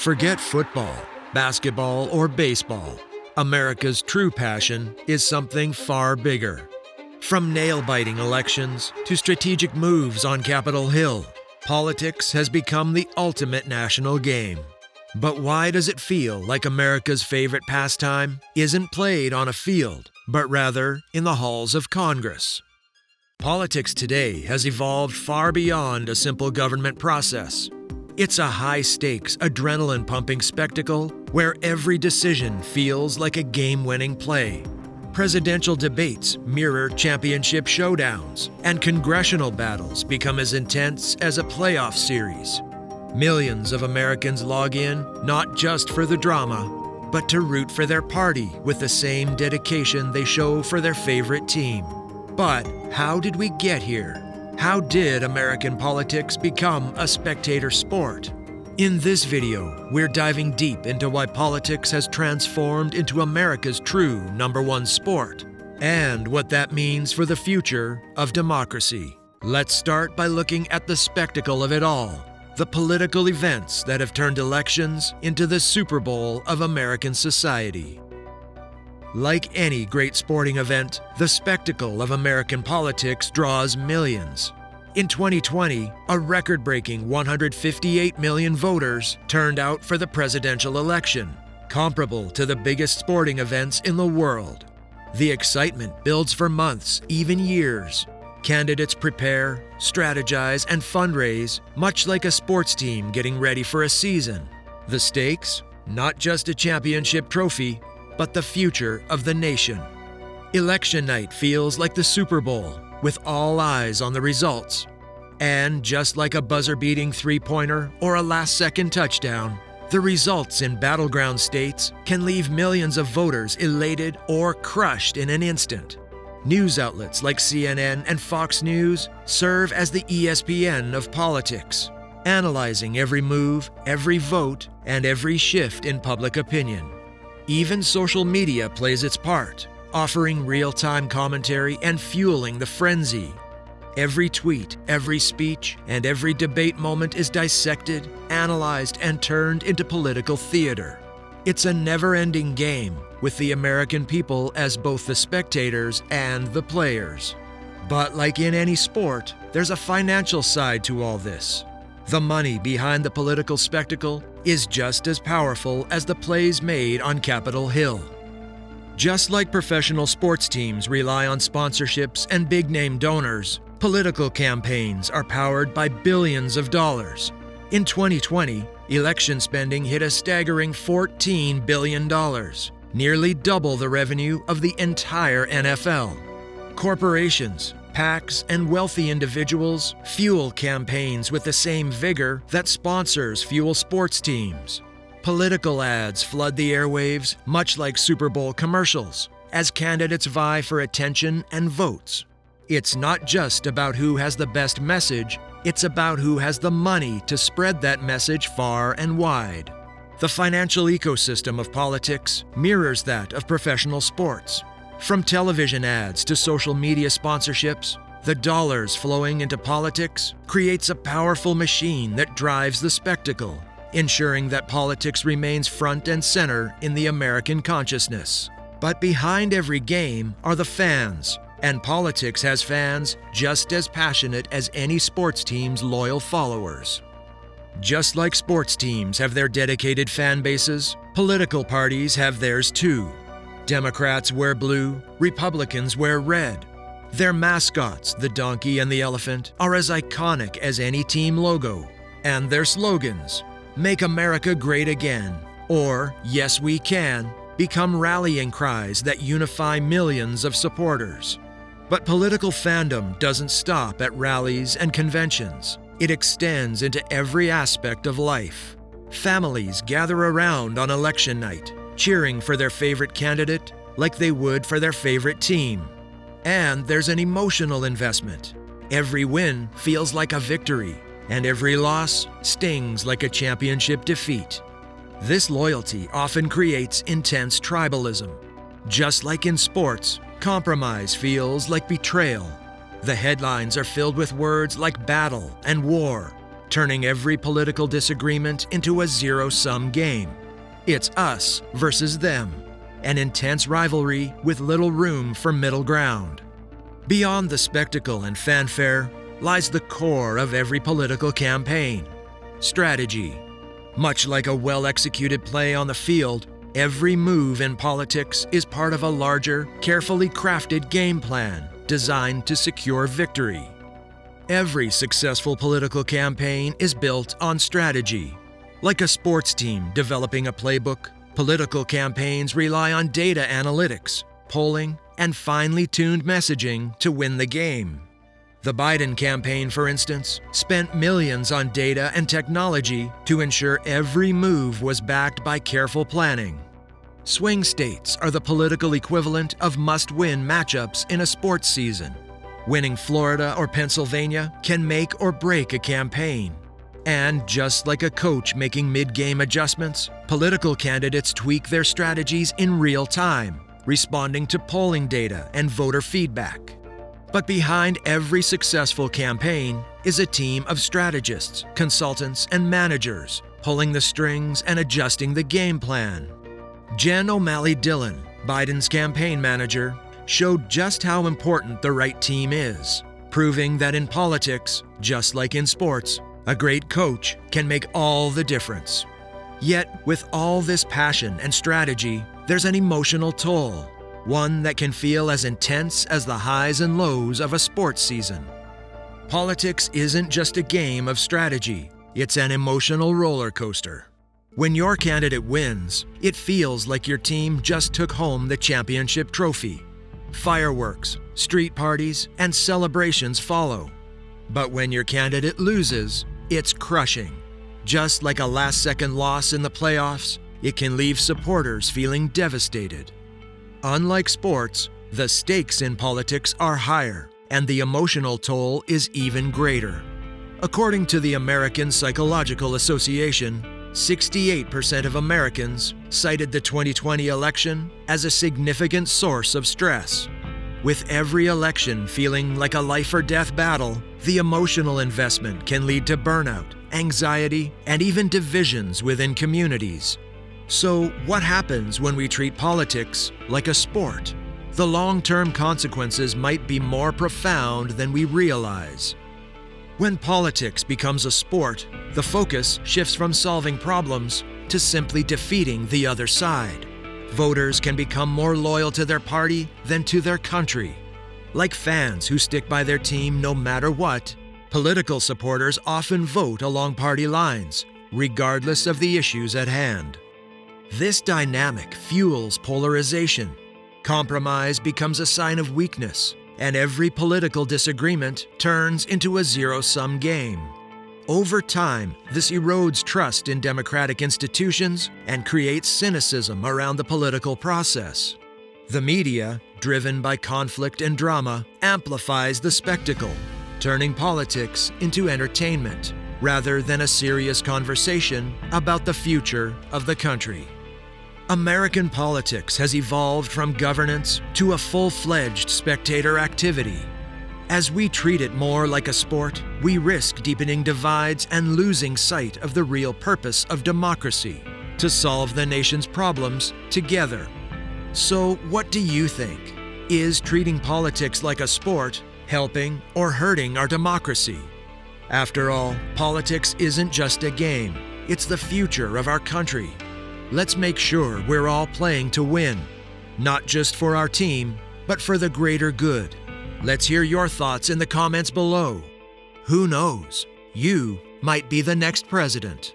Forget football, basketball, or baseball. America's true passion is something far bigger. From nail-biting elections to strategic moves on Capitol Hill, politics has become the ultimate national game. But why does it feel like America's favorite pastime isn't played on a field, but rather in the halls of Congress? Politics today has evolved far beyond a simple government process. It's a high-stakes, adrenaline-pumping spectacle where every decision feels like a game-winning play. Presidential debates mirror championship showdowns, and congressional battles become as intense as a playoff series. Millions of Americans log in not just for the drama, but to root for their party with the same dedication they show for their favorite team. But how did we get here? How did American politics become a spectator sport? In this video, we're diving deep into why politics has transformed into America's true #1 sport, and what that means for the future of democracy. Let's start by looking at the spectacle of it all, the political events that have turned elections into the Super Bowl of American society. Like any great sporting event, the spectacle of American politics draws millions. In 2020, a record-breaking 158 million voters turned out for the presidential election, comparable to the biggest sporting events in the world. The excitement builds for months, even years. Candidates prepare, strategize, and fundraise, much like a sports team getting ready for a season. The stakes? Not just a championship trophy, but the future of the nation. Election night feels like the Super Bowl, with all eyes on the results. And just like a buzzer-beating three-pointer or a last-second touchdown, the results in battleground states can leave millions of voters elated or crushed in an instant. News outlets like CNN and Fox News serve as the ESPN of politics, analyzing every move, every vote, and every shift in public opinion. Even social media plays its part, offering real-time commentary and fueling the frenzy. Every tweet, every speech, and every debate moment is dissected, analyzed, and turned into political theater. It's a never-ending game, with the American people as both the spectators and the players. But like in any sport, there's a financial side to all this. The money behind the political spectacle is just as powerful as the plays made on Capitol Hill. Just like professional sports teams rely on sponsorships and big-name donors, political campaigns are powered by billions of dollars. In 2020, election spending hit a staggering $14 billion, nearly double the revenue of the entire NFL. Corporations, PACs, and wealthy individuals fuel campaigns with the same vigor that sponsors fuel sports teams. Political ads flood the airwaves, much like Super Bowl commercials, as candidates vie for attention and votes. It's not just about who has the best message, it's about who has the money to spread that message far and wide. The financial ecosystem of politics mirrors that of professional sports. From television ads to social media sponsorships, the dollars flowing into politics creates a powerful machine that drives the spectacle, ensuring that politics remains front and center in the American consciousness. But behind every game are the fans, and politics has fans just as passionate as any sports team's loyal followers. Just like sports teams have their dedicated fan bases, political parties have theirs too. Democrats wear blue, Republicans wear red. Their mascots, the donkey and the elephant, are as iconic as any team logo. And their slogans, "Make America Great Again," or "Yes We Can," become rallying cries that unify millions of supporters. But political fandom doesn't stop at rallies and conventions. It extends into every aspect of life. Families gather around on election night, cheering for their favorite candidate like they would for their favorite team. And there's an emotional investment. Every win feels like a victory, and every loss stings like a championship defeat. This loyalty often creates intense tribalism. Just like in sports, compromise feels like betrayal. The headlines are filled with words like battle and war, turning every political disagreement into a zero-sum game. It's us versus them, an intense rivalry with little room for middle ground. Beyond the spectacle and fanfare lies the core of every political campaign: strategy. Much like a well-executed play on the field, every move in politics is part of a larger, carefully crafted game plan designed to secure victory. Every successful political campaign is built on strategy. Like a sports team developing a playbook, political campaigns rely on data analytics, polling, and finely tuned messaging to win the game. The Biden campaign, for instance, spent millions on data and technology to ensure every move was backed by careful planning. Swing states are the political equivalent of must-win matchups in a sports season. Winning Florida or Pennsylvania can make or break a campaign. And just like a coach making mid-game adjustments, political candidates tweak their strategies in real time, responding to polling data and voter feedback. But behind every successful campaign is a team of strategists, consultants, and managers, pulling the strings and adjusting the game plan. Jen O'Malley Dillon, Biden's campaign manager, showed just how important the right team is, proving that in politics, just like in sports, a great coach can make all the difference. Yet, with all this passion and strategy, there's an emotional toll, one that can feel as intense as the highs and lows of a sports season. Politics isn't just a game of strategy, it's an emotional roller coaster. When your candidate wins, it feels like your team just took home the championship trophy. Fireworks, street parties, and celebrations follow. But when your candidate loses, it's crushing. Just like a last-second loss in the playoffs, it can leave supporters feeling devastated. Unlike sports, the stakes in politics are higher, and the emotional toll is even greater. According to the American Psychological Association, 68% of Americans cited the 2020 election as a significant source of stress. With every election feeling like a life-or-death battle, the emotional investment can lead to burnout, anxiety, and even divisions within communities. So, what happens when we treat politics like a sport? The long-term consequences might be more profound than we realize. When politics becomes a sport, the focus shifts from solving problems to simply defeating the other side. Voters can become more loyal to their party than to their country. Like fans who stick by their team no matter what, political supporters often vote along party lines, regardless of the issues at hand. This dynamic fuels polarization. Compromise becomes a sign of weakness, and every political disagreement turns into a zero-sum game. Over time, this erodes trust in democratic institutions and creates cynicism around the political process. The media, driven by conflict and drama, amplifies the spectacle, turning politics into entertainment rather than a serious conversation about the future of the country. American politics has evolved from governance to a full-fledged spectator activity. As we treat it more like a sport, we risk deepening divides and losing sight of the real purpose of democracy: to solve the nation's problems together. So, what do you think? Is treating politics like a sport helping or hurting our democracy? After all, politics isn't just a game, it's the future of our country. Let's make sure we're all playing to win, not just for our team, but for the greater good. Let's hear your thoughts in the comments below. Who knows? You might be the next president.